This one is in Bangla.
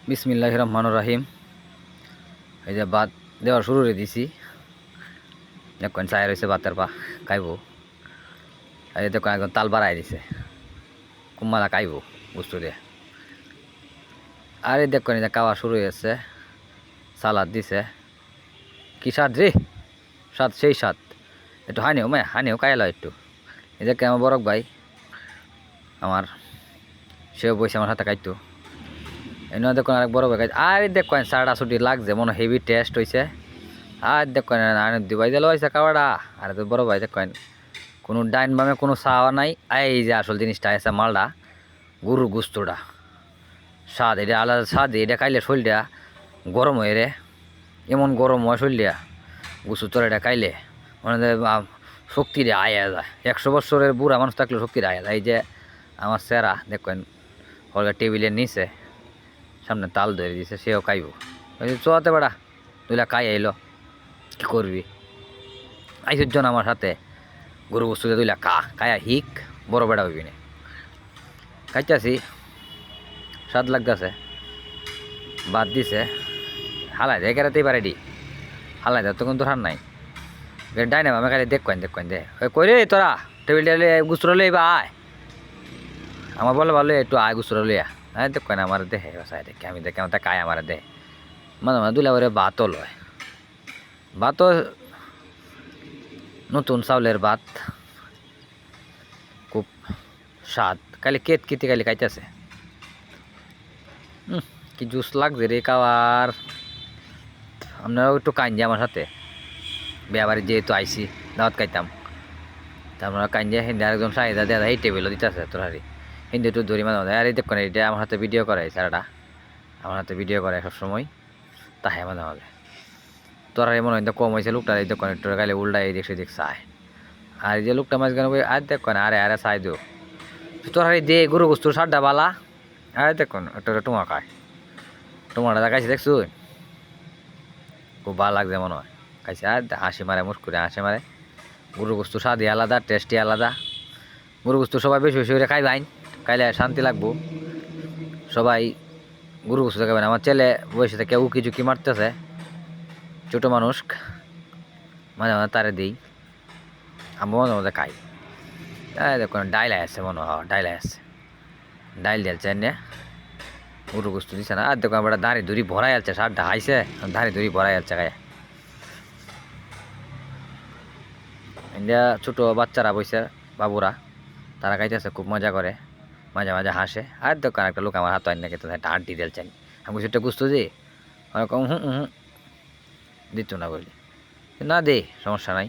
বিসমিল্লাহির রহমানির রহিম। এই যে ভাত দেওয়া শুরু করে দিছি। দেখুন চায় রয়েছে ভাতের পা খাইব। এই দেখুন একদম তাল বাড়াই দিছে, কুম্মালা খাইব বুঝতে দিয়ে। আর এই দেখুন এই যে খাওয়া শুরু হয়েছে, সালাদ দিছে। কি স্বাদ রে, স্বাদ সেই স্বাদ। একটু হানিও হানিও খাইলো একটু। এই যে আমার বড় ভাই আমার, সেও বসে আমার সাথে খাইতো। এনে দেখুন আরেক বড় ভাই খাইছে। আর দেখুন সাড়া ছুটি লাগছে, মনে হেভি টেস্ট হয়েছে। আর দেখুন দুবাই দিল হয়েছে খাওয়াটা। আর তো বড় ভাই দেখুন কোনো ডাইন বামে কোনো চাওয়া নাই। এই যে আসল জিনিসটা আছে মালটা, গরুর গুস্তটা স্বাদ, এটা আলাদা স্বাদ। এটা খাইলে শরীরটা গরম হয়ে রে, এমন গরম হয় শরীরটা। গুস্তু তোর এটা খাইলে মানে শক্তিরে আয়া যায়। 100 বছরের বুড়া মানুষ থাকলে শক্তিরে আয়া যায়। এই যে আমার সেরা দেখবেন হলগা টেবিলের নিচে সামনে তাল ধরে দিছে, সেও খাইব। চোয়াতে বেড়া তুইলা খাই আইলো, কী করবি? আইসুর জন আমার সাথে গরু বস্তুতে তুইলা খায়া হিক, বড় বেড়া হইবি না। খাইতেছি, স্বাদ লাগতেছে। বাদ দিছে হালাই দেয় কেরাতেই পারে ডি, হালাই দেয় তো কিন্তু হার নাই। ডাইনে আমি খালি দেখবেন দে কই রে তোরা টেবিল টেবিলে গুছরা লই বা আয়। আমার বলে ভালো একটু আয় গুছরা লইয়া। হ্যাঁ দেখবেন আমার দেহে সাই দেখে, আমি দেখে আমার কায় আমার দেহে মাঝে মাঝে দুলা করে ভাতও লয়। ভাতও নতুন চাউলের ভাত, খুব স্বাদ। খালি কেটে খালি খাইতেছে। কি জুস লাগছে রে খাওয়ার। আপনারাও একটু কাইন আমার সাথে, বিয়া বাড়ি যেহেতু আইসি দাওয়াত খাইতাম। তা আমরা কাইন হিন্দি আরেকজন চাহিদা দেওয়া এই টেবিলও দিতেছে তোরারি হিন্দি একটু ধরি মাঝে মাঝে। আর এই দেখুন এটা আমার হাতে ভিডিও করে, স্যারটা আমার হাতে ভিডিও করে সবসময়। তাহে মাঝে মাঝে তোরা মনে হয় কম হয়েছে লোকটা। এই দেখুন একটু গাইলে উল্টা এই দিক সেদিক চায়। আর এই যে লোকটা মাঝ গান আর দেখুন আরে চাই দিও তোরা দে গরু গোস্তুর সারটা বালা। আর দেখুন একটা টুমা খায়, টুমাটা দেখাইছি দেখছু, খুব ভালো লাগছে মনে হয় খাইছে। আর হাসি মারে, মুস্কুরে হাসি মারে। গরু গোস্ত স্বাদই আলাদা, টেস্টই আলাদা। গরু গোস্ত সবাই বেশি বেশি করে খাইবেন, খাইলে শান্তি লাগবো। সবাই গরু গোস্ত খাবেন। আমার ছেলে বসে থেকে উকি ঝুঁকি মারতেছে, ছোটো মানুষ, মাঝে মাঝে তারে দিই। আমি মাঝে মাঝে খাই। দেখুন ডাইল আসছে মনে হয়, ডাইল আসছে, ডাইল দিয়েছে এনে গরু গোস্ত দিচ্ছে না। আর দেখুন আমরা দাঁড়ি ধরি ভরাই আছে, সারটা হাইছে দাঁড়ি ধরি ভরাই আছে গায়ে। ইন্ডিয়া ছোটো বাচ্চারা বসে, বাবুরা, তারা খাইতেছে, খুব মজা করে, মাঝে মাঝে হাসে। আর দোকান একটা লোক আমার হাত আইন নাকি একটা হাড্ডি দিয়েছেন। আমি সেটা বুঝতো যে কম দিত না বলি, না দে সমস্যা নাই।